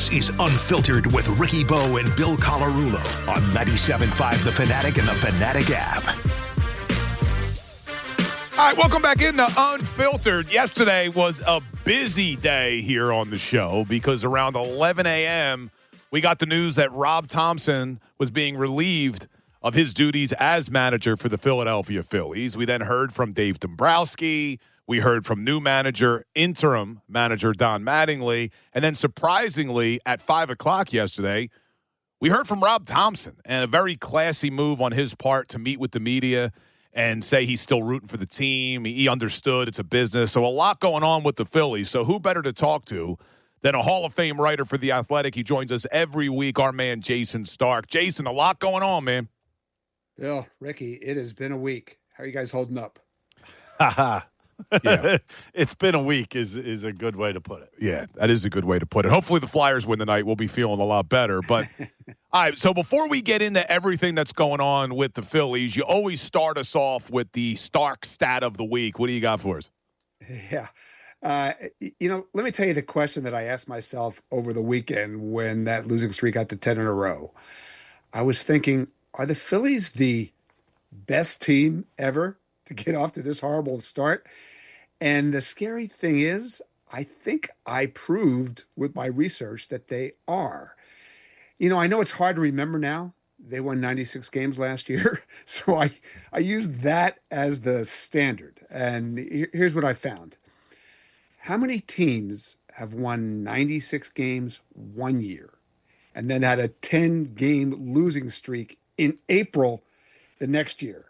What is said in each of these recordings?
This is Unfiltered with Ricky Bo and Bill Colarulo on 97.5 The Fanatic and the Fanatic app. All right, welcome back into Unfiltered. Yesterday was a busy day here on the show because around 11 a.m., we got the news that Rob Thomson was being relieved of his duties as manager for the Philadelphia Phillies. We then heard from Dave Dombrowski. We heard from new manager, interim manager Don Mattingly. And then surprisingly, at 5 o'clock yesterday, we heard from Rob Thomson, and a very classy move on his part to meet with the media and say he's still rooting for the team. He understood it's a business. So a lot going on with the Phillies. So who better to talk to than a Hall of Fame writer for The Athletic? He joins us every week, our man Jayson Stark. Jayson, a lot going on, man. Bill, Ricky, it has been a week. How are you guys holding up? Yeah. It's been a week is a good way to put it. Yeah, that is a good way to put it. Hopefully the Flyers win tonight. We'll be feeling a lot better. But, all right, so before we get into everything that's going on with the Phillies, you always start us off with the Stark stat of the week. What do you got for us? Yeah. Let me tell you the question that I asked myself over the weekend when that losing streak got to 10 in a row. I was thinking, are the Phillies the best team ever to get off to this horrible start? And the scary thing is, I think I proved with my research that they are. I know it's hard to remember now. They won 96 games last year. So I used that as the standard. And here's what I found. How many teams have won 96 games one year and then had a 10-game losing streak in April the next year?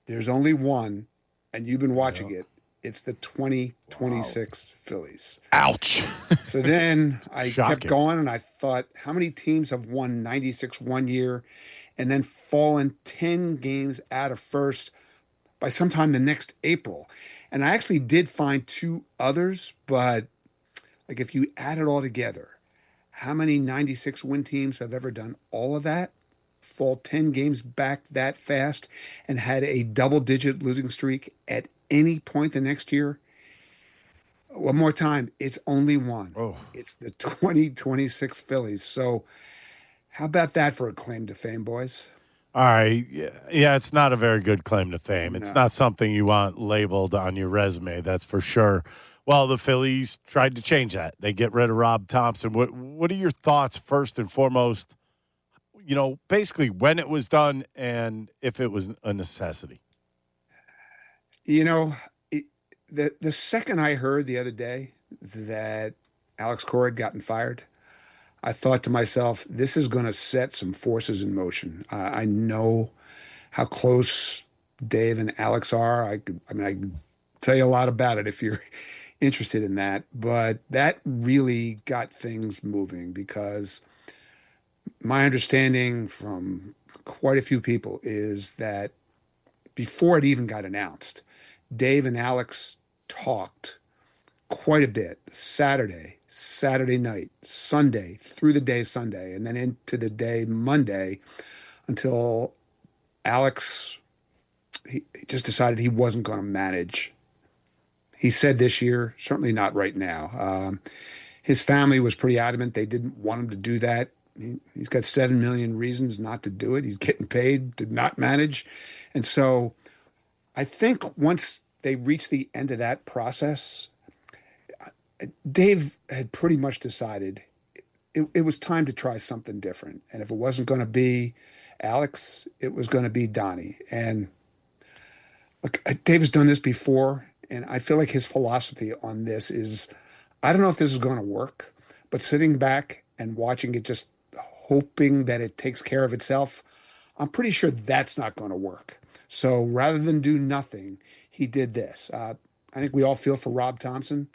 There's only one, and you've been watching it. It's the 2026 Phillies. Ouch. So then I Shocking. kept going, and I thought, how many teams have won 96 one year and then fallen 10 games out of first by sometime the next April? And I actually did find two others, but like if you add it all together, how many 96 win teams have ever done all of that, fall 10 games back that fast, and had a double-digit losing streak at any point the next year? One more time, it's only one. Oh. It's the 2026 Phillies. So how about that for a claim to fame, boys? All right. Yeah, it's not a very good claim to fame. It's not something you want labeled on your resume, that's for sure. Well, the Phillies tried to change that. They get rid of Rob Thomson. What are your thoughts, first and foremost, basically when it was done and if it was a necessity? The second I heard the other day that Alex Cora had gotten fired, I thought to myself, this is going to set some forces in motion. I know how close Dave and Alex are. I can tell you a lot about it if you're interested in that. But that really got things moving because my understanding from quite a few people is that before it even got announced, Dave and Alex talked quite a bit Saturday night, Sunday, through the day Sunday, and then into the day Monday until Alex, he just decided he wasn't going to manage. He said this year, certainly not right now. His family was pretty adamant they didn't want him to do that. He's got 7 million reasons not to do it. He's getting paid to not manage. And so I think once they reached the end of that process, Dave had pretty much decided it was time to try something different. And if it wasn't going to be Alex, it was going to be Donnie. And look, Dave has done this before, and I feel like his philosophy on this is, I don't know if this is going to work, but sitting back and watching it, just hoping that it takes care of itself, I'm pretty sure that's not going to work. So rather than do nothing, he did this. I think we all feel for Rob Thomson.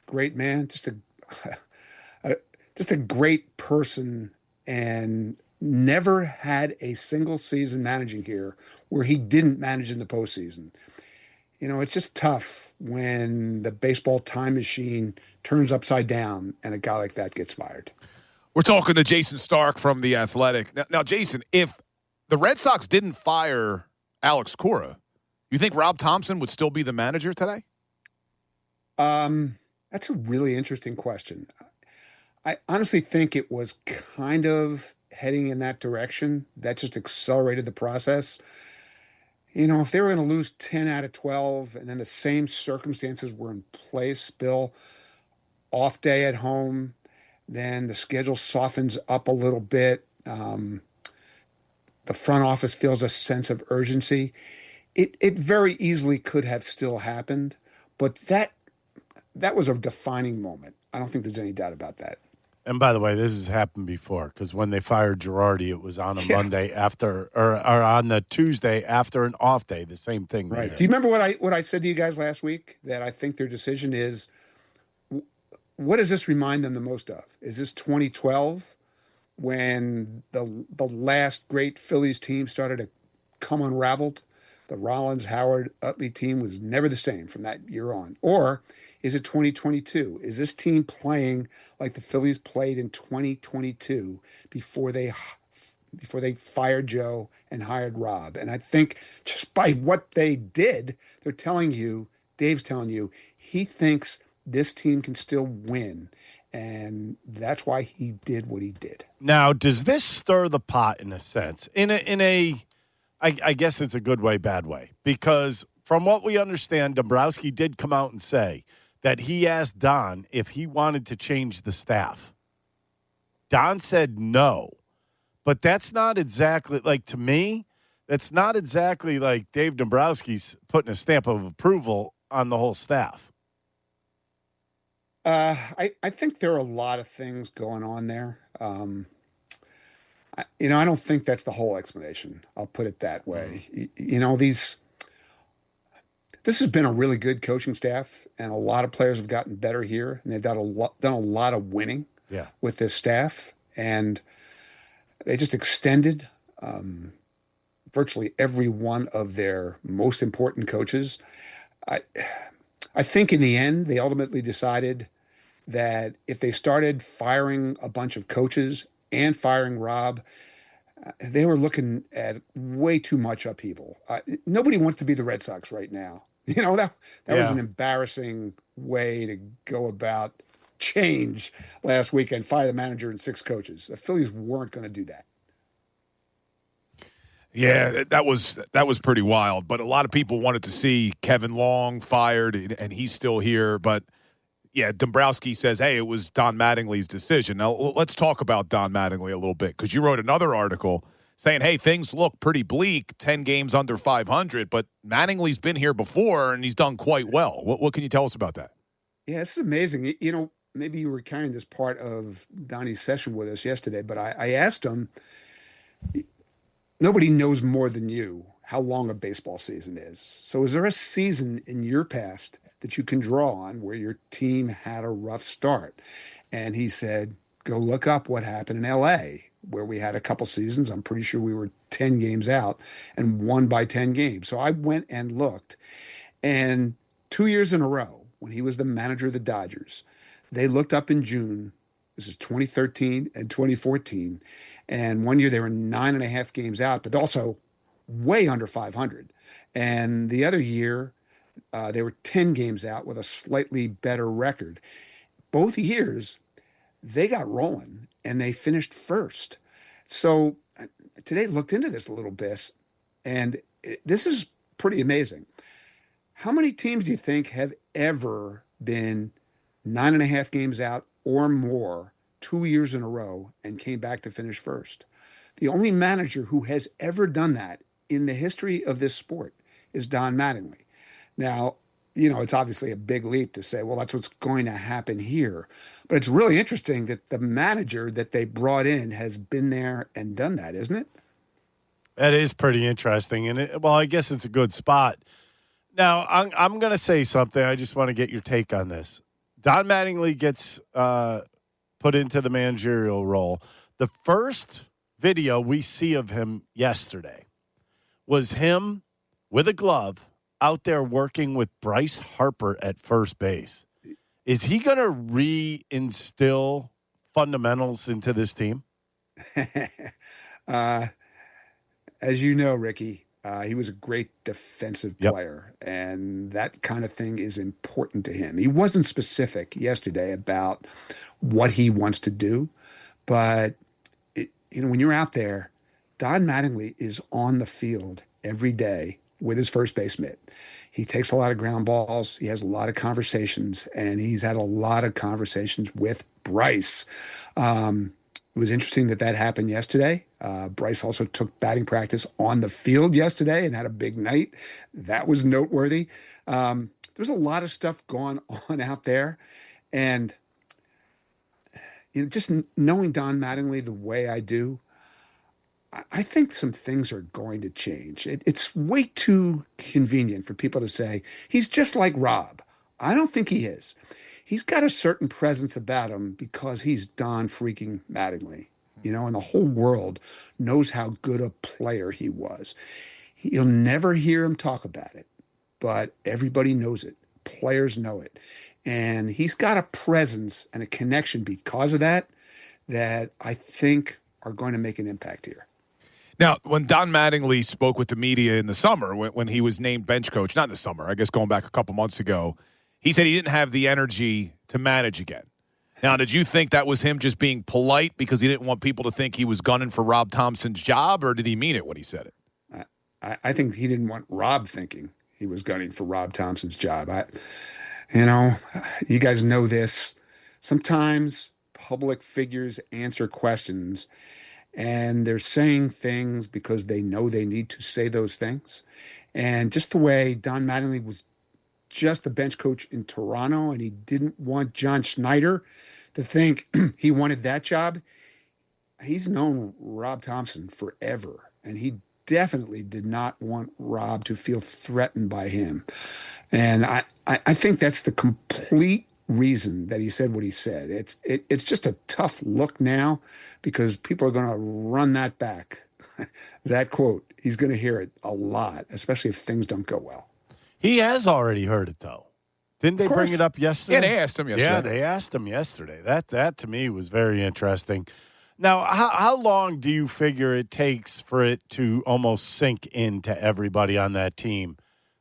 Great man, just a great person, and never had a single season managing here where he didn't manage in the postseason. It's just tough when the baseball time machine turns upside down and a guy like that gets fired. We're talking to Jayson Stark from The Athletic. Now, Jayson, if the Red Sox didn't fire Alex Cora, you think Rob Thomson would still be the manager today? That's a really interesting question. I honestly think it was kind of heading in that direction. That just accelerated the process. If they were going to lose 10 out of 12 and then the same circumstances were in place, Bill, off day at home, then the schedule softens up a little bit. The front office feels a sense of urgency. It very easily could have still happened, but that was a defining moment. I don't think there's any doubt about that. And by the way, this has happened before because when they fired Girardi, it was on a Monday after, or on the Tuesday after an off day. The same thing. Right. Do you remember what I said to you guys last week? That I think their decision is. What does this remind them the most of? Is this 2012 when the last great Phillies team started to come unraveled? The Rollins, Howard, Utley team was never the same from that year on. Or is it 2022? Is this team playing like the Phillies played in 2022 before they fired Joe and hired Rob? And I think just by what they did, they're telling you, Dave's telling you, he thinks this team can still win. And that's why he did what he did. Now, does this stir the pot in a sense? I guess it's a good way, bad way. Because from what we understand, Dombrowski did come out and say that he asked Don if he wanted to change the staff. Don said no. But that's not exactly, like, to me, that's not exactly like Dave Dombrowski's putting a stamp of approval on the whole staff. I think there are a lot of things going on there. I don't think that's the whole explanation. I'll put it that way. This has been a really good coaching staff, and a lot of players have gotten better here, and they've done a lot of winning with this staff, and they just extended virtually every one of their most important coaches. I think in the end, they ultimately decided that if they started firing a bunch of coaches and firing Rob, they were looking at way too much upheaval. Nobody wants to be the Red Sox right now. That was an embarrassing way to go about change last weekend, fire the manager and 6 coaches. The Phillies weren't going to do that. Yeah, that was pretty wild. But a lot of people wanted to see Kevin Long fired, and he's still here. But, yeah, Dombrowski says, hey, it was Don Mattingly's decision. Now, let's talk about Don Mattingly a little bit, because you wrote another article saying, hey, things look pretty bleak, 10 games under 500, but Mattingly's been here before, and he's done quite well. What can you tell us about that? Yeah, this is amazing. Maybe you were carrying this part of Donnie's session with us yesterday, but I asked him, nobody knows more than you how long a baseball season is. So is there a season in your past that you can draw on where your team had a rough start? And he said, go look up what happened in L.A., where we had a couple seasons. I'm pretty sure we were 10 games out and won by 10 games. So I went and looked. And 2 years in a row, when he was the manager of the Dodgers, they looked up in June. This is 2013 and 2014. And one year they were 9.5 games out, but also way under 500. And the other year, they were 10 games out with a slightly better record. Both years, they got rolling and they finished first. So today looked into this a little bit, and this is pretty amazing. How many teams do you think have ever been 9.5 games out or more 2 years in a row and came back to finish first? The only manager who has ever done that in the history of this sport is Don Mattingly. Now, it's obviously a big leap to say, well, that's what's going to happen here. But it's really interesting that the manager that they brought in has been there and done that, isn't it? That is pretty interesting. And, I guess it's a good spot. Now, I'm going to say something. I just want to get your take on this. Don Mattingly gets put into the managerial role. The first video we see of him yesterday was him with a glove out there working with Bryce Harper at first base. Is he going to reinstill fundamentals into this team? As you know, Ricky, He was a great defensive Yep. player, and that kind of thing is important to him. He wasn't specific yesterday about what he wants to do, but when you're out there, Don Mattingly is on the field every day with his first base mitt. He takes a lot of ground balls. He has a lot of conversations, and he's had a lot of conversations with Bryce. It was interesting that happened yesterday. Bryce also took batting practice on the field yesterday and had a big night. That was noteworthy. There's a lot of stuff going on out there. And just knowing Don Mattingly the way I do, I think some things are going to change. It's way too convenient for people to say, he's just like Rob. I don't think he is. He's got a certain presence about him because he's Don freaking Mattingly, and the whole world knows how good a player he was. You'll never hear him talk about it, but everybody knows it. Players know it. And he's got a presence and a connection because of that I think are going to make an impact here. Now, when Don Mattingly spoke with the media in the summer, when he was named bench coach, not in the summer, I guess going back a couple months ago, he said he didn't have the energy to manage again. Now, did you think that was him just being polite because he didn't want people to think he was gunning for Rob Thompson's job, or did he mean it when he said it? I think he didn't want Rob thinking he was gunning for Rob Thompson's job. You guys know this. Sometimes public figures answer questions, and they're saying things because they know they need to say those things. And just the way Don Mattingly was just the bench coach in Toronto, and he didn't want John Schneider to think he wanted that job. He's known Rob Thompson forever, and he definitely did not want Rob to feel threatened by him. And I think that's the complete reason that he said what he said. It's just a tough look now because people are going to run that back. That quote, he's going to hear it a lot, especially if things don't go well. He has already heard it, though. Didn't they bring it up yesterday? Yeah, they asked him yesterday. Yeah, they asked him yesterday. That to me was very interesting. Now, how long do you figure it takes for it to almost sink into everybody on that team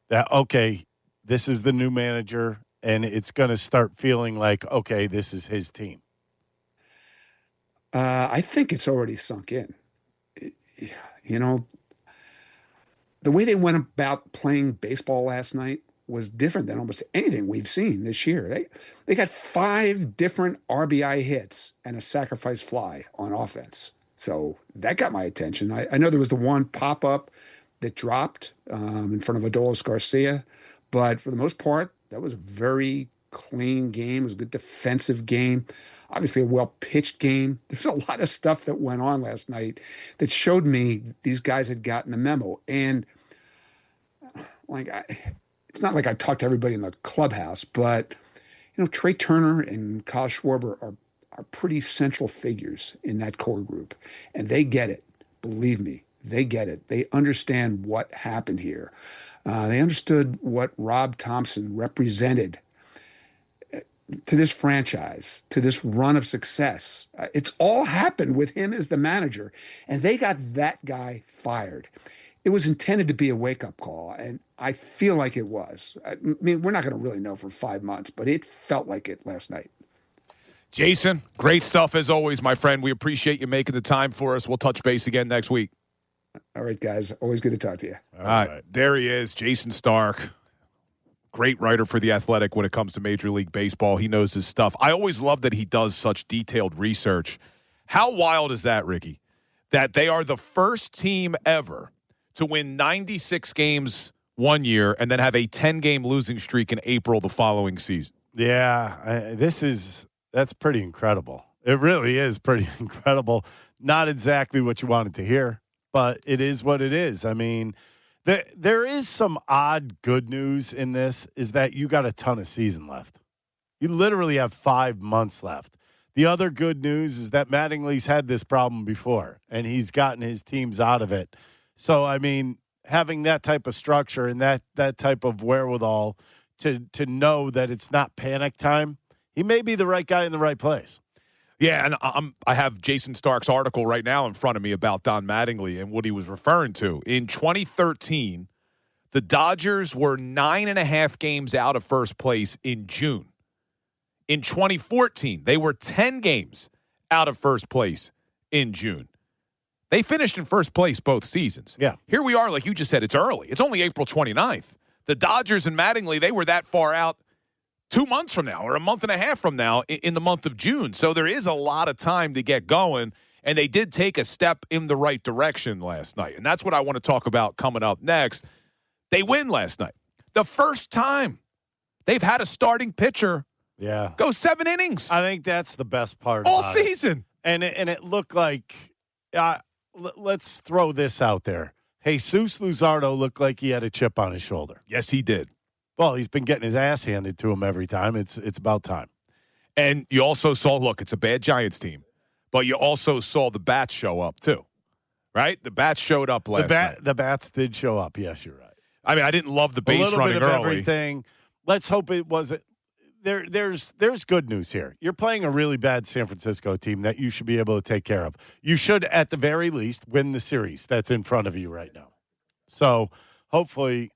that, okay, this is the new manager, and it's going to start feeling like, okay, this is his team? I think it's already sunk in. The way they went about playing baseball last night was different than almost anything we've seen this year. They got 5 different RBI hits and a sacrifice fly on offense. So that got my attention. I know there was the one pop-up that dropped in front of Adolis Garcia, but for the most part, that was a very clean game. It was a good defensive game. Obviously, a well-pitched game. There's a lot of stuff that went on last night that showed me these guys had gotten the memo. And it's not like I talked to everybody in the clubhouse, but Trey Turner and Kyle Schwarber are pretty central figures in that core group, and they get it. Believe me, they get it. They understand what happened here. They understood what Rob Thompson represented to this franchise, to this run of success. It's all happened with him as the manager, and they got that guy fired. It was intended to be a wake-up call, and I feel like it was. I mean, we're not going to really know for 5 months, but it felt like it last night. Jayson, great stuff as always, my friend. We appreciate you making the time for us. We'll touch base again next week. All right, guys. Always good to talk to you. All right. There he is, Jayson Stark. Great writer for The Athletic when it comes to Major League Baseball. He knows his stuff. I always love that he does such detailed research. How wild is that, Ricky? That they are the first team ever to win 96 games one year and then have a 10-game losing streak in April the following season. Yeah, that's pretty incredible. It really is pretty incredible. Not exactly what you wanted to hear, but it is what it is. I mean, there is some odd good news in this, is that you got a ton of season left. You literally have 5 months left. The other good news is that Mattingly's had this problem before, and he's gotten his teams out of it. So, I mean, having that type of structure and that type of wherewithal to know that it's not panic time, he may be the right guy in the right place. Yeah, and I have Jayson Stark's article right now in front of me about Don Mattingly and what he was referring to. In 2013, the Dodgers were 9.5 games out of first place in June. In 2014, they were 10 games out of first place in June. They finished in first place both seasons. Yeah. Here we are, like you just said, it's early. It's only April 29th. The Dodgers and Mattingly, they were that far out 2 months from now or a month and a half from now in the month of June. So there is a lot of time to get going, and they did take a step in the right direction last night. And that's what I want to talk about coming up next. They win last night. The first time they've had a starting pitcher go 7 innings. I think that's the best part all about season. And it looked like let's throw this out there. Jesus Luzardo looked like he had a chip on his shoulder. Yes, he did. Well, he's been getting his ass handed to him every time. It's about time. And you also saw, look, it's a bad Giants team, but you also saw the bats show up too, right? The bats showed up last night. The bats did show up. Yes, you're right. I mean, I didn't love the base running bit of early. Everything. Let's hope it wasn't. There's good news here. You're playing a really bad San Francisco team that you should be able to take care of. You should, at the very least, win the series that's in front of you right now. So hopefully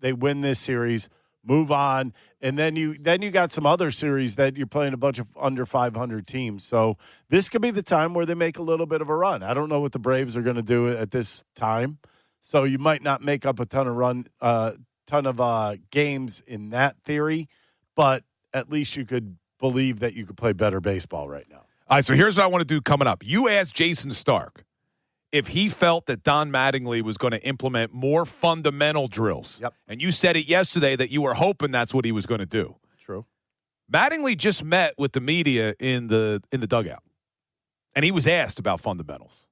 they win this series, move on, and then you got some other series that you're playing a bunch of under 500 teams. So this could be the time where they make a little bit of a run. I don't know what the Braves are going to do at this time, so you might not make up a ton of games in that theory, but at least you could believe that you could play better baseball right now. All right, so here's what I want to do coming up. You asked Jayson Stark if he felt that Don Mattingly was going to implement more fundamental drills. Yep. And you said it yesterday that you were hoping that's what he was going to do. True. Mattingly just met with the media in the dugout, and he was asked about fundamentals.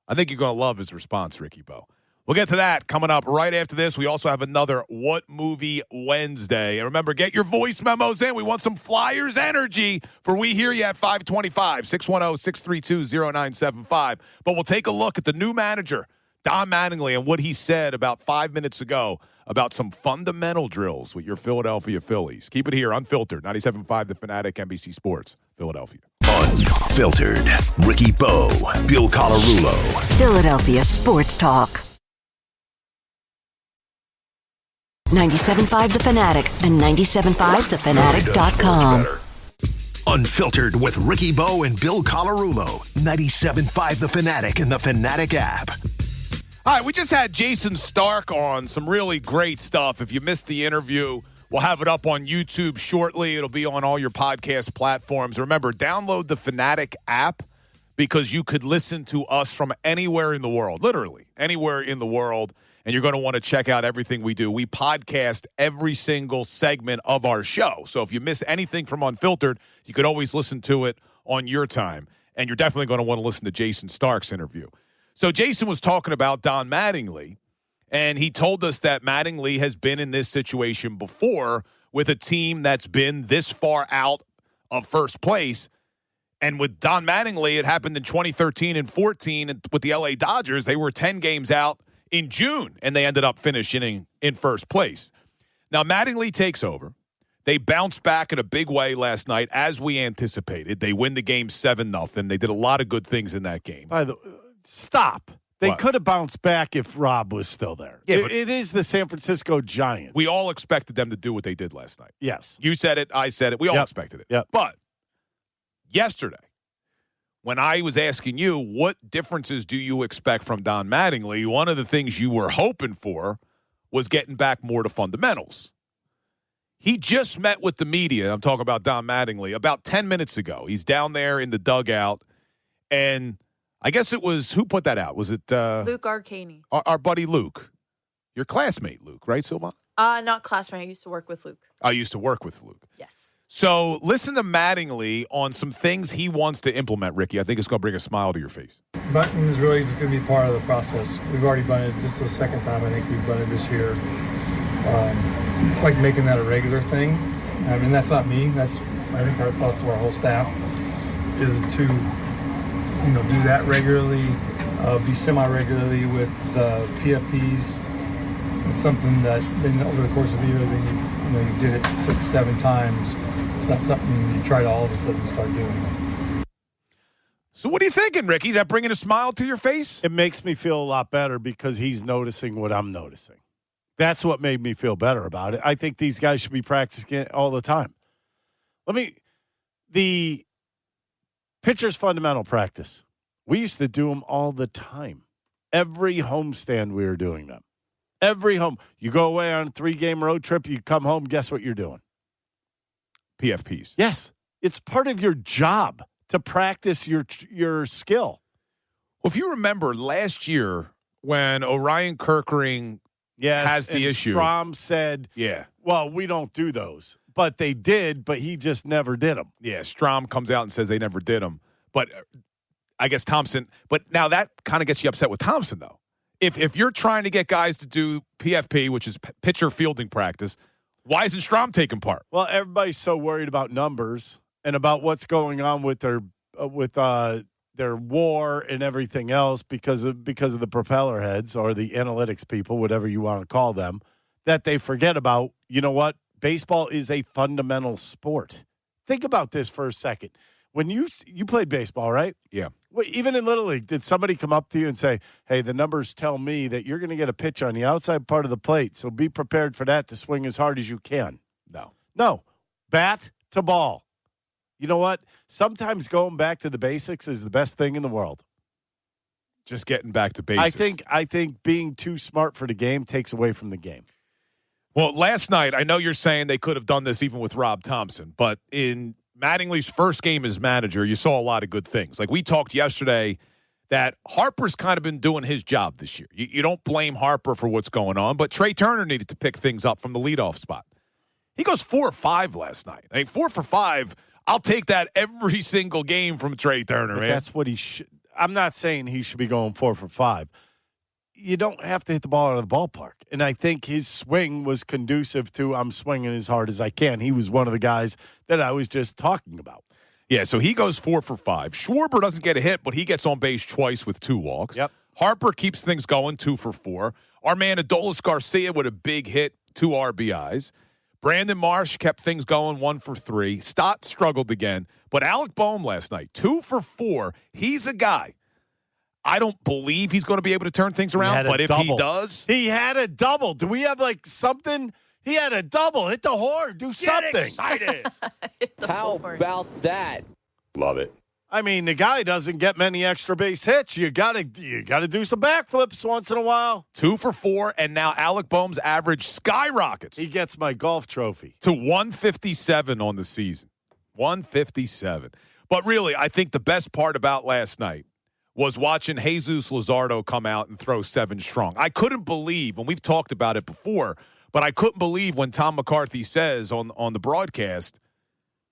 I think you're going to love his response, Ricky Bo. We'll get to that coming up right after this. We also have another What Movie Wednesday. And remember, get your voice memos in. We want some Flyers energy for We Hear You at 525, 610-632-0975. But we'll take a look at the new manager, Don Mattingly, and what he said about 5 minutes ago about some fundamental drills with your Philadelphia Phillies. Keep it here, unfiltered. 97.5 The Fanatic, NBC Sports, Philadelphia. Unfiltered. Ricky Bo, Bill Colarulo. Philadelphia Sports Talk. 97.5 The Fanatic and 97.5thefanatic.com. Unfiltered with Ricky Bo and Bill Colarulo. 97.5 The Fanatic and the Fanatic app. All right, we just had Jayson Stark on, some really great stuff. If you missed the interview, we'll have it up on YouTube shortly. It'll be on all your podcast platforms. Remember, download the Fanatic app because you could listen to us from anywhere in the world, literally anywhere in the world, and you're going to want to check out everything we do. We podcast every single segment of our show. So if you miss anything from Unfiltered, you could always listen to it on your time, and you're definitely going to want to listen to Jayson Stark's interview. So Jayson was talking about Don Mattingly, and he told us that Mattingly has been in this situation before with a team that's been this far out of first place. And with Don Mattingly, it happened in 2013 and 14 and with the LA Dodgers. They were 10 games out in June, and they ended up finishing in first place. Now, Mattingly takes over. They bounced back in a big way last night, as we anticipated. They win the game 7-0. They did a lot of good things in that game. Stop. They What? could have bounced back if Rob was still there. Yeah, it is the San Francisco Giants. We all expected them to do what they did last night. Yes. You said it. I said it. We all expected it. Yep. But yesterday, when I was asking you what differences do you expect from Don Mattingly, one of the things you were hoping for was getting back more to fundamentals. He just met with the media. I'm talking about Don Mattingly about 10 minutes ago. He's down there in the dugout, and I guess it was, who put that out? Was it Luke Arcaney? Our buddy Luke, your classmate Luke, right, Silva? Not classmate. I used to work with Luke. I used to work with Luke. Yes. So listen to Mattingly on some things he wants to implement, Ricky. I think it's going to bring a smile to your face. Bunting is really just going to be part of the process. We've already bunted. This is the second time I think we've bunted this year. It's like making that a regular thing. I mean, that's not me. I think our thoughts of our whole staff is to, do that regularly, be semi-regularly with PFPs. It's something that then over the course of the year, then you did it 6-7 times. It's not something you try to all of a sudden start doing. So what are you thinking, Ricky? Is that bringing a smile to your face? It makes me feel a lot better because he's noticing what I'm noticing. That's what made me feel better about it. I think these guys should be practicing it all the time. The pitcher's fundamental practice. We used to do them all the time. Every homestand we were doing them. Every home. You go away on a 3-game road trip, you come home, guess what you're doing? PFPs. Yes. It's part of your job to practice your skill. Well, if you remember last year when Orion Kirkering has the issue. Strom said, well, we don't do those. But they did, but he just never did them. Yeah, Strom comes out and says they never did them. But I guess Thomson. But now that kind of gets you upset with Thomson, though. If you're trying to get guys to do PFP, which is pitcher fielding practice, why isn't Strom taking part? Well, everybody's so worried about numbers and about what's going on with their WAR and everything else because of the propeller heads or the analytics people, whatever you want to call them, that they forget about. You know what? Baseball is a fundamental sport. Think about this for a second. When you played baseball, right? Yeah. Well, even in Little League, did somebody come up to you and say, hey, the numbers tell me that you're going to get a pitch on the outside part of the plate, so be prepared for that to swing as hard as you can? No. Bat to ball. You know what? Sometimes going back to the basics is the best thing in the world. Just getting back to basics. I think being too smart for the game takes away from the game. Well, last night, I know you're saying they could have done this even with Rob Thomson, but in Mattingly's first game as manager, you saw a lot of good things. Like we talked yesterday that Harper's kind of been doing his job this year. You don't blame Harper for what's going on, but Trey Turner needed to pick things up from the leadoff spot. He goes 4 or 5 last night. I mean, 4 for 5, I'll take that every single game from Trey Turner, man. That's what he should. I'm not saying he should be going 4 for 5. You don't have to hit the ball out of the ballpark. And I think his swing was conducive to I'm swinging as hard as I can. He was one of the guys that I was just talking about. Yeah, so he goes 4 for 5. Schwarber doesn't get a hit, but he gets on base twice with 2 walks. Yep. Harper keeps things going 2 for 4. Our man Adolis Garcia with a big hit, 2 RBIs. Brandon Marsh kept things going 1 for 3. Stott struggled again. But Alec Boehm last night, 2 for 4. He's a guy. I don't believe he's going to be able to turn things around, but if he does. He had a double. Do we have something? He had a double. Hit the horn. Do something. Get excited. How about that? Love it. I mean, the guy doesn't get many extra base hits. You gotta do some backflips once in a while. 2 for 4, and now Alec Boehm's average skyrockets. He gets my golf trophy to 157 on the season. 157. But really, I think the best part about last night was watching Jesus Luzardo come out and throw 7 strong. I couldn't believe, and we've talked about it before, but I couldn't believe when Tom McCarthy says on the broadcast,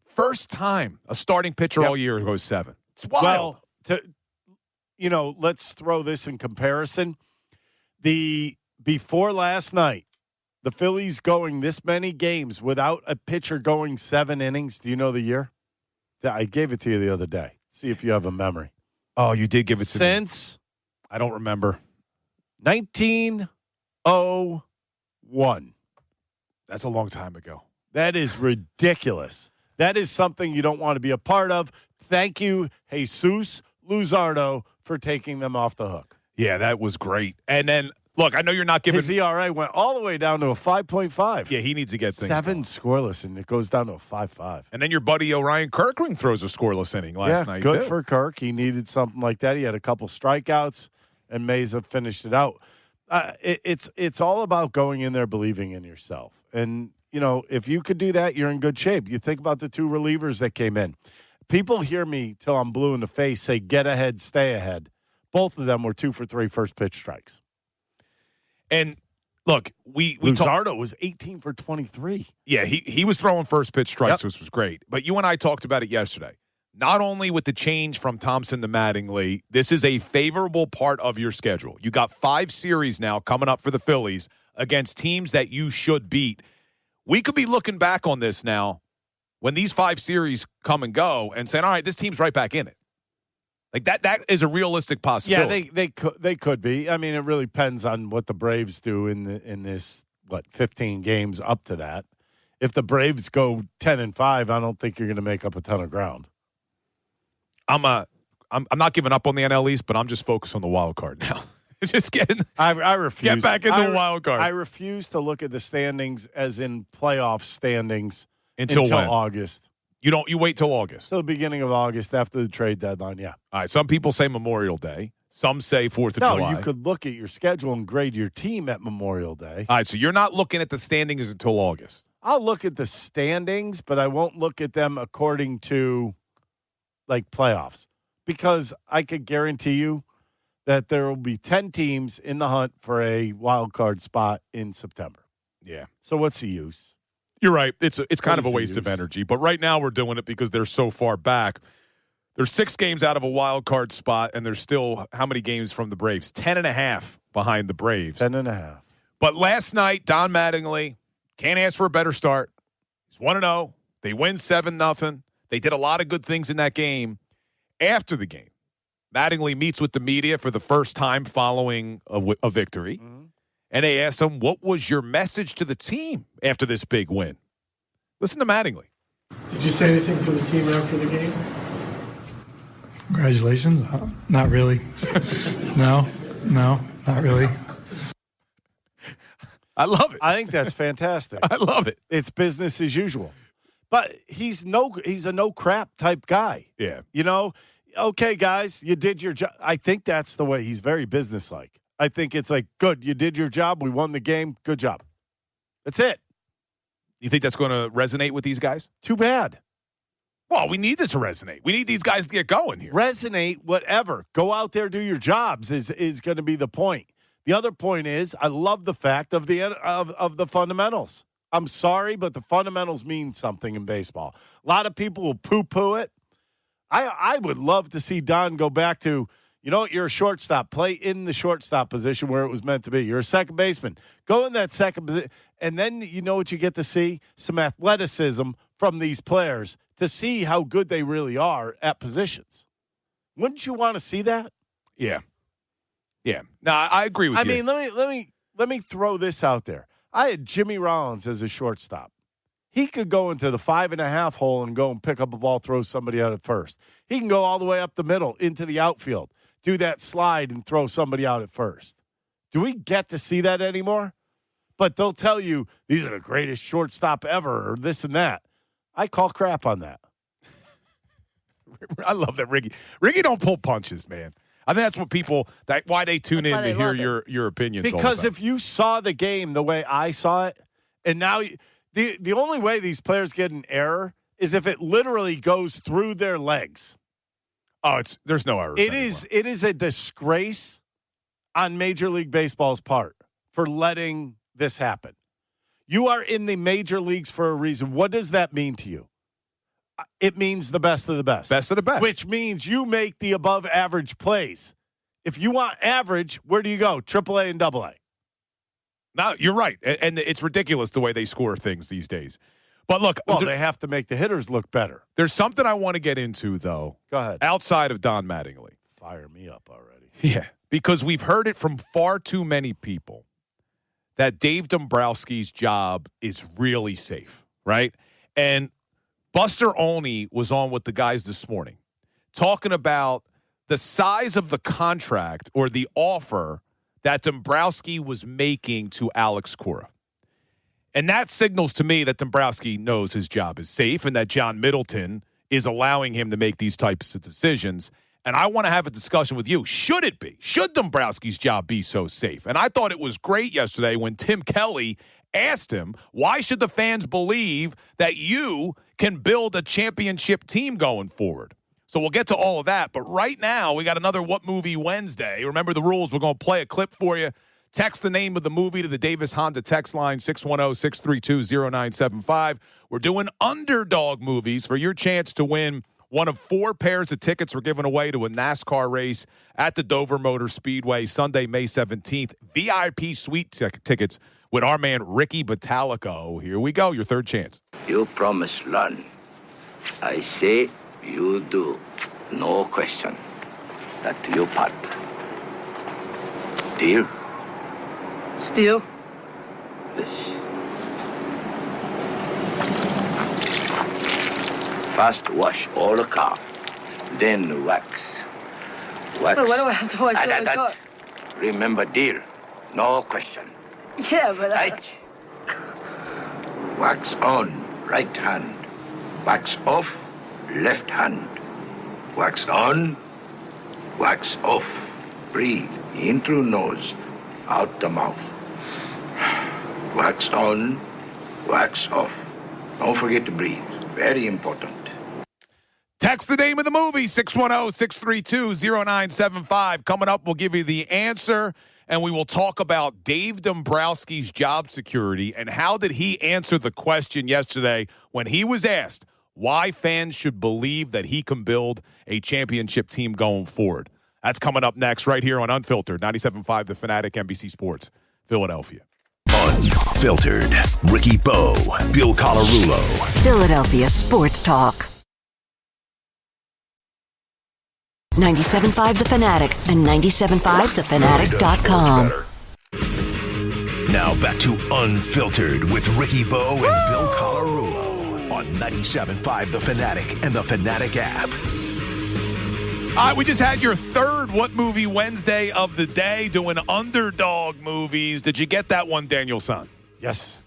first time a starting pitcher all year goes 7. It's wild. Well, let's throw this in comparison. Before last night, the Phillies going this many games without a pitcher going 7 innings. Do you know the year? I gave it to you the other day. See if you have a memory. Oh, you did give it to me. Since I don't remember. 1901. That's a long time ago. That is ridiculous. That is something you don't want to be a part of. Thank you, Jesus Luzardo, for taking them off the hook. Yeah, that was great. And then, look, I know you're not giving. His ERA went all the way down to a 5.5. Yeah, he needs to get things 7 going. Scoreless, and it goes down to a 5.5. And then your buddy Orion Kirkring throws a scoreless inning last night, good too. for Kirk. He needed something like that. He had a couple strikeouts, and Meza finished it out. It's all about going in there believing in yourself. And, if you could do that, you're in good shape. You think about the 2 relievers that came in. People hear me till I'm blue in the face say, get ahead, stay ahead. Both of them were 2 for 3 first pitch strikes. And look, Luzardo was 18 for 23. Yeah, he was throwing first pitch strikes, which was great. But you and I talked about it yesterday. Not only with the change from Thomson to Mattingly, this is a favorable part of your schedule. You got 5 series now coming up for the Phillies against teams that you should beat. We could be looking back on this now when these 5 series come and go and saying, all right, this team's right back in it. Like that is a realistic possibility. Yeah, they could be. I mean, it really depends on what the Braves do in this 15 games up to that. if the Braves go 10-5, I don't think you're going to make up a ton of ground. I'm not giving up on the NL East, but I'm just focused on the wild card now. Just getting. I refuse. Get back into the wild card. I refuse to look at the standings as in playoff standings until when? August. You wait till August. Till the beginning of August after the trade deadline. Yeah. All right. Some people say Memorial Day. Some say 4th of July. No, you could look at your schedule and grade your team at Memorial Day. All right. So you're not looking at the standings until August. I'll look at the standings, but I won't look at them according to like playoffs, because I could guarantee you that there will be 10 teams in the hunt for a wild card spot in September. Yeah. So what's the use? You're right. It's kind of a waste of energy. But right now we're doing it because they're so far back. There's 6 games out of a wild card spot, and there's still how many games from the Braves? 10.5 behind the Braves. 10.5. But last night, Don Mattingly can't ask for a better start. He's 1-0. They win 7-0. They did a lot of good things in that game. After the game, Mattingly meets with the media for the first time following a victory. Mm-hmm. And they asked him, what was your message to the team after this big win? Listen to Mattingly. Did you say anything to the team after the game? Congratulations. Not really. No, not really. I love it. I think that's fantastic. I love it. It's business as usual. But he's a no crap type guy. Yeah. You know, okay, guys, you did your job. I think that's the way he's very businesslike. I think it's like, good, you did your job. We won the game. Good job. That's it. You think that's going to resonate with these guys? Too bad. Well, we need it to resonate. We need these guys to get going here. Resonate, whatever. Go out there, do your jobs is going to be the point. The other point is, I love the fact of the fundamentals. I'm sorry, but the fundamentals mean something in baseball. A lot of people will poo-poo it. I would love to see Don go back to, you know what, you're a shortstop. Play in the shortstop position where it was meant to be. You're a second baseman. Go in that second position. And then you know what you get to see? Some athleticism from these players to see how good they really are at positions. Wouldn't you want to see that? Yeah. Yeah. No, I agree with you. I mean, let me throw this out there. I had Jimmy Rollins as a shortstop. He could go into the 5.5 hole and go and pick up a ball, throw somebody out at first. He can go all the way up the middle into the outfield, do that slide and throw somebody out at first. Do we get to see that anymore? But they'll tell you these are the greatest shortstop ever or this and that. I call crap on that. I love that Ricky. Ricky don't pull punches, man. I think that's what people why they tune in to hear your opinions. Because if you saw the game the way I saw it, and now the only way these players get an error is if it literally goes through their legs. Oh, there's no errors. It is a disgrace on Major League Baseball's part for letting this happen. You are in the major leagues for a reason. What does that mean to you? It means the best of the best. Best of the best. Which means you make the above average plays. If you want average, where do you go? AAA and AA. No, you're right. And it's ridiculous the way they score things these days. But look. Well, they have to make the hitters look better. There's something I want to get into, though. Go ahead. Outside of Don Mattingly. Fire me up already. Yeah. Because we've heard it from far too many people that Dave Dombrowski's job is really safe, right? And Buster Olney was on with the guys this morning talking about the size of the contract or the offer that Dombrowski was making to Alex Cora. And that signals to me that Dombrowski knows his job is safe and that John Middleton is allowing him to make these types of decisions. And I want to have a discussion with you. Should it be? Should Dombrowski's job be so safe? And I thought it was great yesterday when Tim Kelly asked him, why should the fans believe that you can build a championship team going forward? So we'll get to all of that. But right now, we got another What Movie Wednesday. Remember the rules. We're going to play a clip for you. Text the name of the movie to the Davis Honda text line, 610-632-0975. We're doing underdog movies for your chance to win one of 4 pairs of tickets we're giving away to a NASCAR race at the Dover Motor Speedway Sunday, May 17th. VIP suite tickets with our man Ricky Batalico. Here we go, your third chance. You promise run. I say you do. No question. That your part. Deal? Still? Yes. First, wash all the car. Then wax. Wax. But what do I have to wash all the car? Remember, dear, no question. Yeah, but Right. Wax on, right hand. Wax off, left hand. Wax on, wax off. Breathe in through nose, out the mouth. Wax on, wax off. Don't forget to breathe. Very important. Text the name of the movie, 610-632-0975. Coming up, we'll give you the answer, and we will talk about Dave Dombrowski's job security and how did he answer the question yesterday when he was asked why fans should believe that he can build a championship team going forward. That's coming up next right here on Unfiltered, 97.5 The Fanatic, NBC Sports, Philadelphia. Unfiltered. Ricky Bo, Bill Colarulo. Philadelphia Sports Talk. 97.5 The Fanatic and 97.5thefanatic.com. Now back to Unfiltered with Ricky Bo and Bill Colarulo on 97.5 The Fanatic and the Fanatic app. All right, we just had your third What Movie Wednesday of the day doing underdog movies. Did you get that one, Daniel Son? Yes.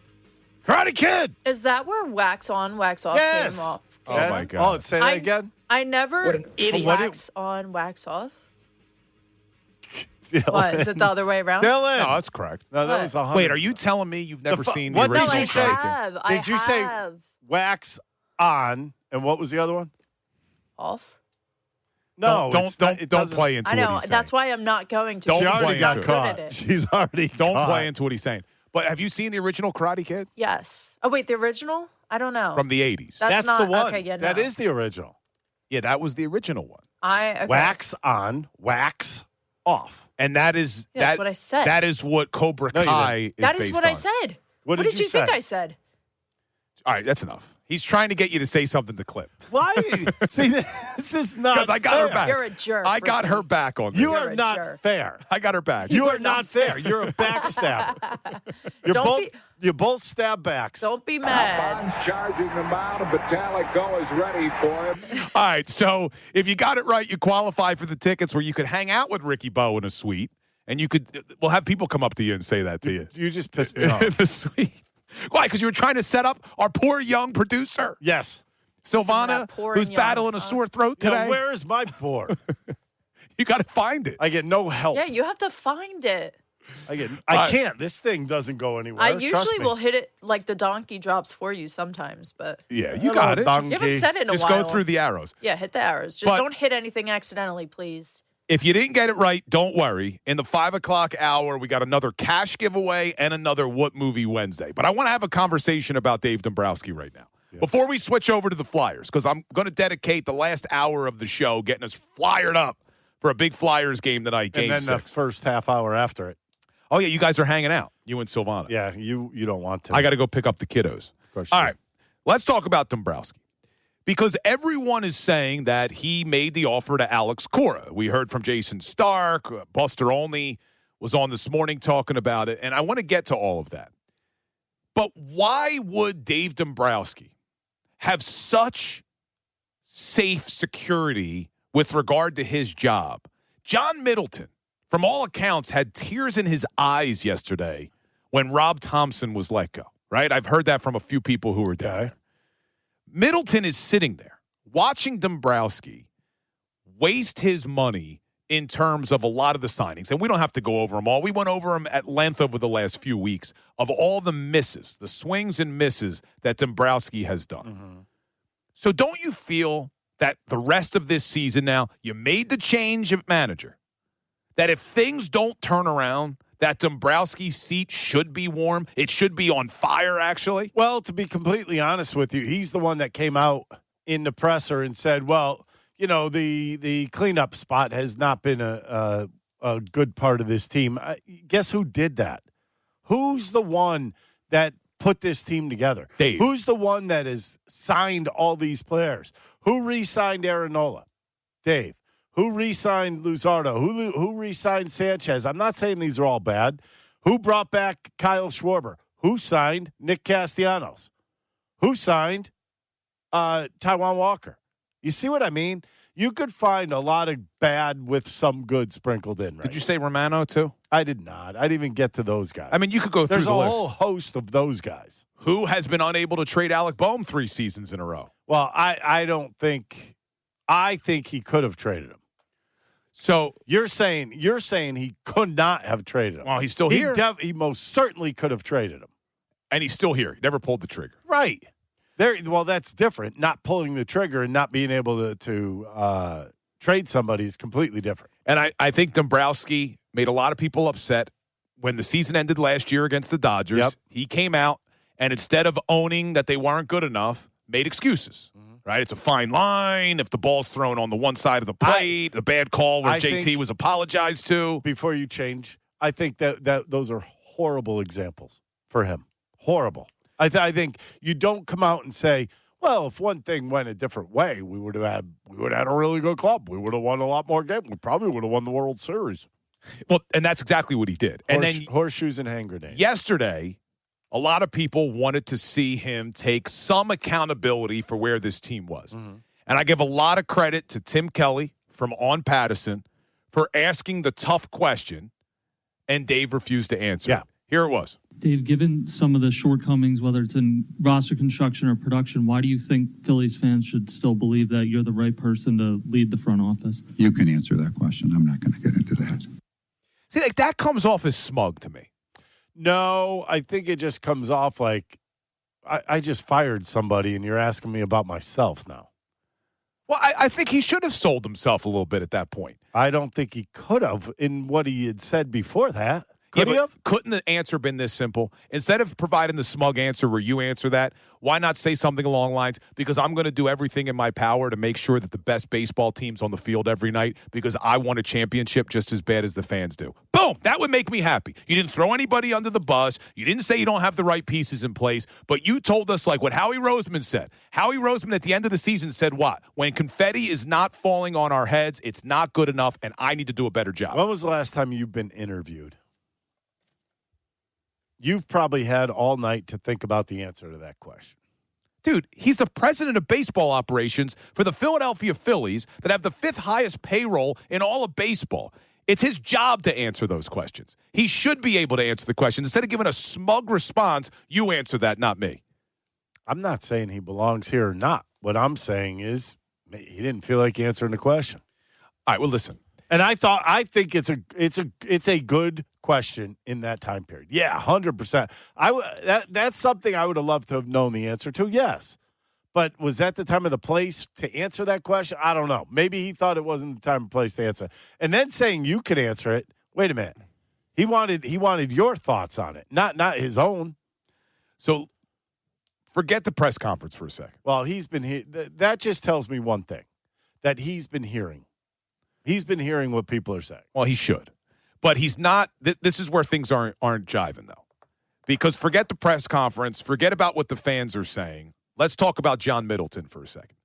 Karate Kid. Is that where wax on, wax off Yes. came off? Oh, my God. Oh, say that again? I never What an idiot. wax on, wax off. What, is it the other way around? Dylan. No, that's correct. No, that What? was 100. Wait, are you telling me you've never seen the what original? did you say? have. Did you say have. wax on, and what was the other one? Off? No, don't doesn't- play into I what know. he's saying. That's why I'm not going to. Don't She because already play I'm got into not it. good at caught. it. She's already Don't caught. play into what he's saying. But have you seen the original Karate Kid Yes. Oh, wait, the original? I don't know. from the 80s? That's That's the not- one. okay, yeah, That no. is the original. Yeah, that was the original one. Okay. Wax on, wax off. And that is Yeah, that's what I said. That is what Cobra No, you Kai didn't. is That based is what on. I said. What did did you you think say? I said? All right, that's enough. He's trying to get you to say something to clip. Why? See, this is not Because I got her fair. back. You're a jerk. I got Ricky. her back on this. You You're are a not jerk. fair. I got her back. You are not fair. You're a backstabber. You're both stab backs. Don't be mad. Charging the mound, and Metallico is ready for him. All right, so if you got it right, you qualify for the tickets where you could hang out with Ricky Bo in a suite, and we'll have people come up to you and say that to you. You just pissed me off. In the suite. Why? Because you were trying to set up our poor young producer, Yes. Silvana, that poor who's young, battling a sore throat today. Now, where is my board? You got to find it. I get no help. Yeah, you have to find it. I can't. This thing doesn't go anywhere. I Trust usually me. will hit it like the donkey drops for you sometimes, but Yeah, you got it. Donkey. you haven't said it in Just a while. go through the arrows. Yeah, hit the arrows. Just But- don't hit anything accidentally, please. If you didn't get it right, don't worry. In the 5 o'clock hour, we got another cash giveaway and another What Movie Wednesday. But I want to have a conversation about Dave Dombrowski right now. Yeah. Before we switch over to the Flyers, because I'm going to dedicate the last hour of the show getting us fired up for a big Flyers game tonight, Game And then 6. the first half hour after it. Oh, yeah, you guys are hanging out, you and Silvana. Yeah, you don't want to. I got to go pick up the kiddos. Of course. All right, let's talk about Dombrowski. Because everyone is saying that he made the offer to Alex Cora. We heard from Jayson Stark. Buster Olney was on this morning talking about it, and I want to get to all of that. But why would Dave Dombrowski have such safe security with regard to his job? John Middleton, from all accounts, had tears in his eyes yesterday when Rob Thomson was let go, right? I've heard that from a few people who were there. Middleton is sitting there watching Dombrowski waste his money in terms of a lot of the signings. And we don't have to go over them all. We went over them at length over the last few weeks of all the misses, the swings and misses that Dombrowski has done. Mm-hmm. So don't you feel that the rest of this season now, you made the change of manager, that if things don't turn around, that Dombrowski's seat should be warm? It should be on fire, actually? Well, to be completely honest with you, he's the one that came out in the presser and said, well, you know, the cleanup spot has not been a good part of this team. Guess who did that? Who's the one that put this team together? Dave. Who's the one that has signed all these players? Who re-signed Aaronola? Dave. Who re-signed Luzardo? Who re-signed Sanchez? I'm not saying these are all bad. Who brought back Kyle Schwarber? Who signed Nick Castellanos? Who signed Taiwan Walker. You see what I mean? You could find a lot of bad with some good sprinkled in. Right? Did you say Romano too? I did not. I didn't even get to those guys. I mean, you could go through There's the list. There's a whole host of those guys. Who has been unable to trade Alec Boehm 3 seasons in a row? Well, I think he could have traded him. So you're saying he could not have traded him. Well, he's still here. He most certainly could have traded him. And he's still here. He never pulled the trigger. Right. Well, that's different. Not pulling the trigger and not being able to trade somebody is completely different. And I think Dombrowski made a lot of people upset when the season ended last year against the Dodgers. Yep. He came out and instead of owning that they weren't good enough, made excuses. Right? It's a fine line. If the ball's thrown on the one side of the plate, the bad call where JT was apologized to. Before you change, I think that those are horrible examples for him. Horrible. I think you don't come out and say, well, if one thing went a different way, we would have had a really good club. We would have won a lot more games. We probably would have won the World Series. Well, and that's exactly what he did. And then horseshoes and hand grenades. Yesterday, a lot of people wanted to see him take some accountability for where this team was. Mm-hmm. And I give a lot of credit to Tim Kelly from On Patterson for asking the tough question, and Dave refused to answer. Yeah. Here it was. Dave, given some of the shortcomings, whether it's in roster construction or production, why do you think Phillies fans should still believe that you're the right person to lead the front office? You can answer that question. I'm not going to get into that. See, like that comes off as smug to me. No, I think it just comes off like I just fired somebody and you're asking me about myself now. Well, I think he should have sold himself a little bit at that point. I don't think he could have in what he had said before that. Could he have? Couldn't the answer been this simple? Instead of providing the smug answer where you answer that, why not say something along the lines, because I'm going to do everything in my power to make sure that the best baseball team's on the field every night because I want a championship just as bad as the fans do. Boom! That would make me happy. You didn't throw anybody under the bus. You didn't say you don't have the right pieces in place, but you told us like what Howie Roseman said. Howie Roseman at the end of the season said what? When confetti is not falling on our heads, it's not good enough, and I need to do a better job. When was the last time you've been interviewed? You've probably had all night to think about the answer to that question. Dude, he's the president of baseball operations for the Philadelphia Phillies that have the 5th highest payroll in all of baseball. It's his job to answer those questions. He should be able to answer the questions. Instead of giving a smug response, you answer that, not me. I'm not saying he belongs here or not. What I'm saying is he didn't feel like answering the question. All right, well, listen. And I think it's a good question in that time period. Yeah, 100%. That's something I would have loved to have known the answer to. Yes, but was that the time or the place to answer that question? I don't know. Maybe he thought it wasn't the time or place to answer. And then saying you could answer it. Wait a minute. He wanted your thoughts on it, not his own. So forget the press conference for a second. Well, he's been that just tells me one thing, that he's been hearing. He's been hearing what people are saying. Well, he should. But he's not – this is where things aren't jiving, though. Because forget the press conference. Forget about what the fans are saying. Let's talk about John Middleton for a second.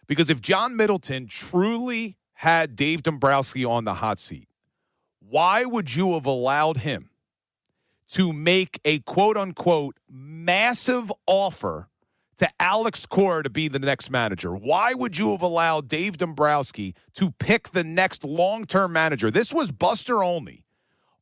Because if John Middleton truly had Dave Dombrowski on the hot seat, why would you have allowed him to make a quote-unquote massive offer to Alex Cora to be the next manager? Why would you have allowed Dave Dombrowski to pick the next long-term manager? This was Buster Olney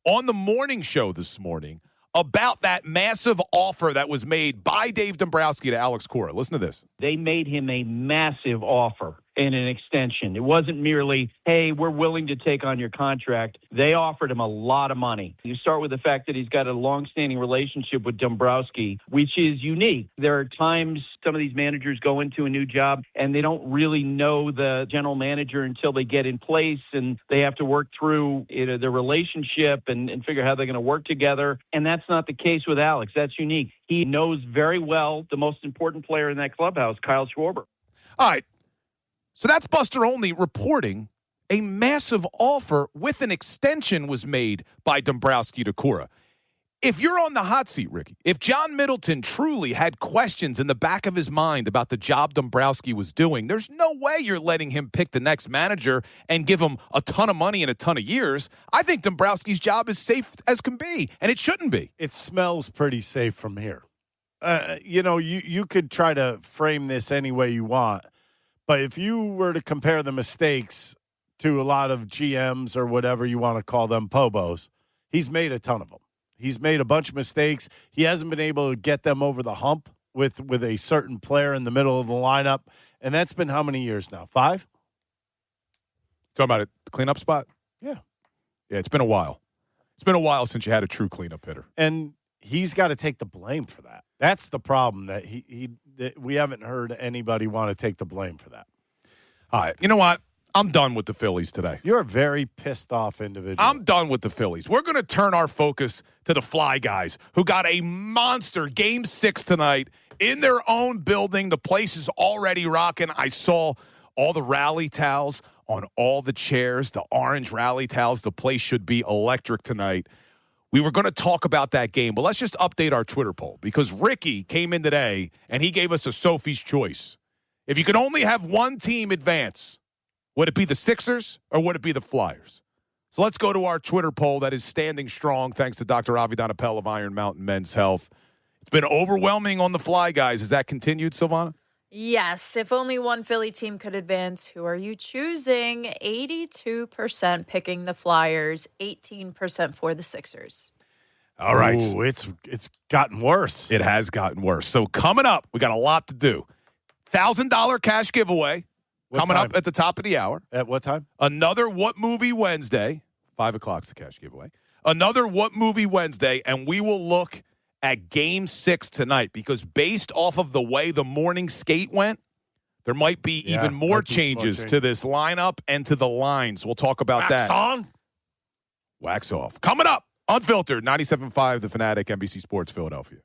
on the morning show this morning about that massive offer that was made by Dave Dombrowski to Alex Cora. Listen to this. They made him a massive offer in an extension. It wasn't merely, hey, we're willing to take on your contract. They offered him a lot of money. You start with the fact that he's got a long-standing relationship with Dombrowski, which is unique. There are times some of these managers go into a new job and they don't really know the general manager until they get in place, and they have to work through their relationship and figure out how they're going to work together. And that's not the case with Alex. That's unique. He knows very well the most important player in that clubhouse, Kyle Schwarber. All right. So that's Buster Olney reporting a massive offer with an extension was made by Dombrowski to Cora. If you're on the hot seat, Ricky, if John Middleton truly had questions in the back of his mind about the job Dombrowski was doing, there's no way you're letting him pick the next manager and give him a ton of money and a ton of years. I think Dombrowski's job is safe as can be, and it shouldn't be. It smells pretty safe from here. You could try to frame this any way you want, but if you were to compare the mistakes to a lot of GMs or whatever you want to call them, Pobos, he's made a ton of them. He's made a bunch of mistakes. He hasn't been able to get them over the hump with a certain player in the middle of the lineup, and that's been how many years now? 5? Talking about a cleanup spot? Yeah. Yeah, it's been a while. It's been a while since you had a true cleanup hitter. And he's got to take the blame for that. That's the problem, that we haven't heard anybody want to take the blame for that. All right. You know what? I'm done with the Phillies today. You're a very pissed off individual. I'm done with the Phillies. We're going to turn our focus to the Fly Guys, who got a monster Game 6 tonight in their own building. The place is already rocking. I saw all the rally towels on all the chairs, the orange rally towels. The place should be electric tonight. We were going to talk about that game, but let's just update our Twitter poll, because Ricky came in today and he gave us a Sophie's choice. If you could only have one team advance, would it be the Sixers or would it be the Flyers? So let's go to our Twitter poll that is standing strong thanks to Dr. Avi Donapel of Iron Mountain Men's Health. It's been overwhelming on the Fly Guys. Is that continued, Silvana? Yes. If only one Philly team could advance, who are you choosing? 82% picking the Flyers, 18% for the Sixers. All right. Ooh, it's gotten worse. It has gotten worse. So coming up, we got a lot to do. $1,000 cash giveaway. Coming up at the top of the hour. At what time? Another What Movie Wednesday. 5 o'clock's the cash giveaway. Another What Movie Wednesday, and we will look at Game 6 tonight, because based off of the way the morning skate went, there might be even more changes to this lineup and to the lines. We'll talk about that. Wax on. Wax off. Coming up, Unfiltered, 97.5 The Fanatic, NBC Sports Philadelphia.